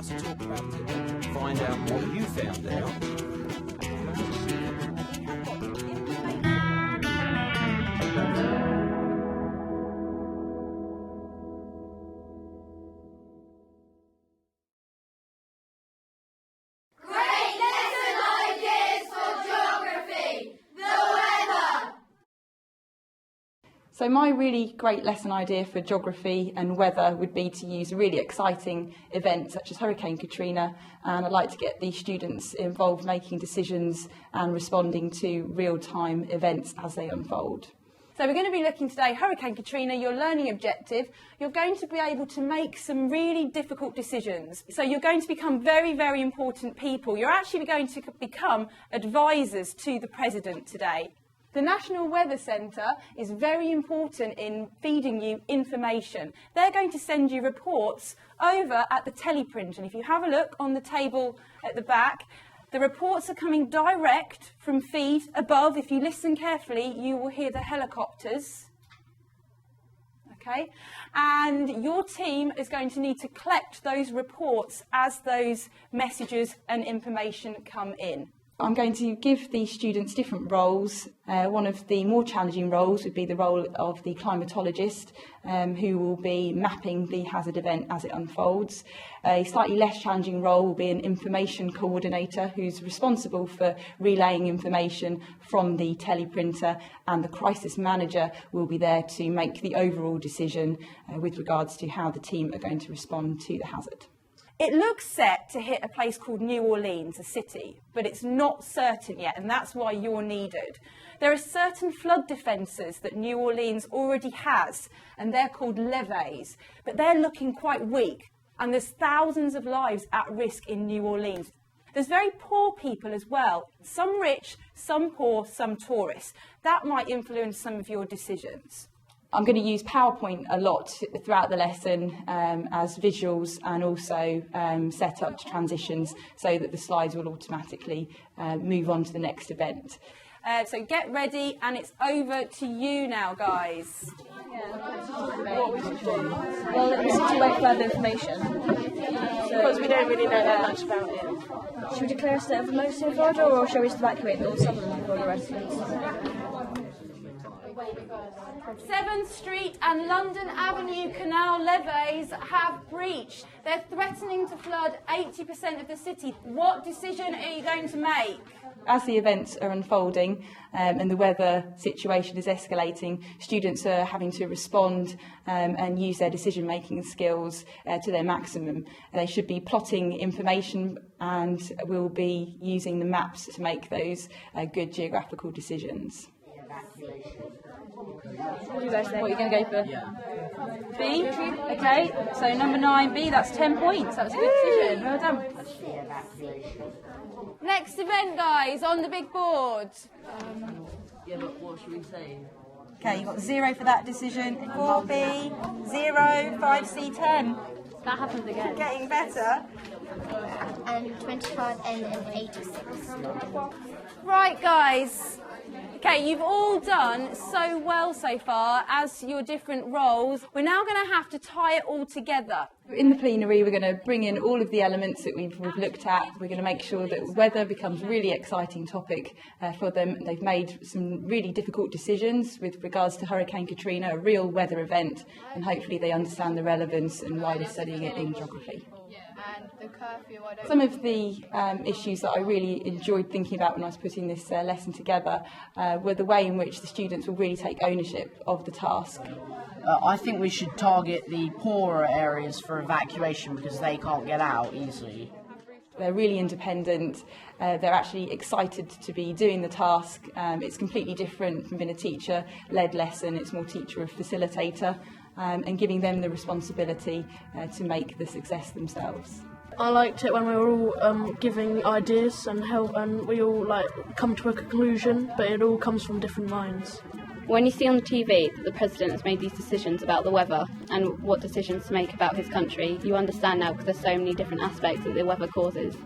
us to talk about it, find out what you found out. So my really great lesson idea for geography and weather would be to use a really exciting event such as Hurricane Katrina, and I'd like to get the students involved making decisions and responding to real-time events as they unfold. So we're going to be looking today, Hurricane Katrina, your learning objective. You're going to be able to make some really difficult decisions. So you're going to become very, very important people. You're actually going to become advisors to the President today. The National Weather Centre is very important in feeding you information. They're going to send you reports over at the teleprint, and if you have a look on the table at the back, the reports are coming direct from feed above. If you listen carefully, you will hear the helicopters. Okay, and your team is going to need to collect those reports as those messages and information come in. I'm going to give the students different roles. One of the more challenging roles would be the role of the climatologist, who will be mapping the hazard event as it unfolds. A slightly less challenging role will be an information coordinator, who's responsible for relaying information from the teleprinter, and the crisis manager will be there to make the overall decision with regards to how the team are going to respond to the hazard. It looks set to hit a place called New Orleans, a city, but it's not certain yet, and that's why you're needed. There are certain flood defences that New Orleans already has, and they're called levees, but they're looking quite weak, and there's thousands of lives at risk in New Orleans. There's very poor people as well, some rich, some poor, some tourists. That might influence some of your decisions. I'm going to use PowerPoint a lot throughout the lesson as visuals, and also set up transitions so that the slides will automatically move on to the next event. So get ready, and it's over to you now, guys. What we should do? Well, it's to wait for further information. Because we don't really know that much about it. Should we declare a state of emergency in Florida, or shall we just evacuate all Southern Florida residents? 7th Street and London Avenue Canal levees have breached. They're threatening to flood 80% of the city. What decision are you going to make? As the events are unfolding and the weather situation is escalating, students are having to respond and use their decision-making skills to their maximum. They should be plotting information, and will be using the maps to make those good geographical decisions. What do you guys think? What are you going to go for? B? Okay, so number 9B, that's 10 points. That was a good decision. Well done. Next event, guys, on the big board. Yeah, but what should we say? Okay, you've got 0 for that decision. 4B, 0, 5C, 10. That happens again. Getting better. And 25A and 86. Right, guys. Okay, you've all done so well so far as your different roles. We're now going to have to tie it all together. In the plenary, we're going to bring in all of the elements that we've looked at. We're going to make sure that weather becomes a really exciting topic for them. They've made some really difficult decisions with regards to Hurricane Katrina, a real weather event, and hopefully they understand the relevance and why they're studying it in geography. And the curfew, Some of the issues that I really enjoyed thinking about when I was putting this lesson together were the way in which the students will really take ownership of the task. I think we should target the poorer areas for evacuation because they can't get out easily. They're really independent. They're actually excited to be doing the task. It's completely different from being a teacher-led lesson. It's more teacher-facilitator, and giving them the responsibility to make the success themselves. I liked it when we were all giving ideas and help, and we all come to a conclusion, but it all comes from different minds. When you see on the TV that the President has made these decisions about the weather and what decisions to make about his country, you understand now because there's so many different aspects that the weather causes.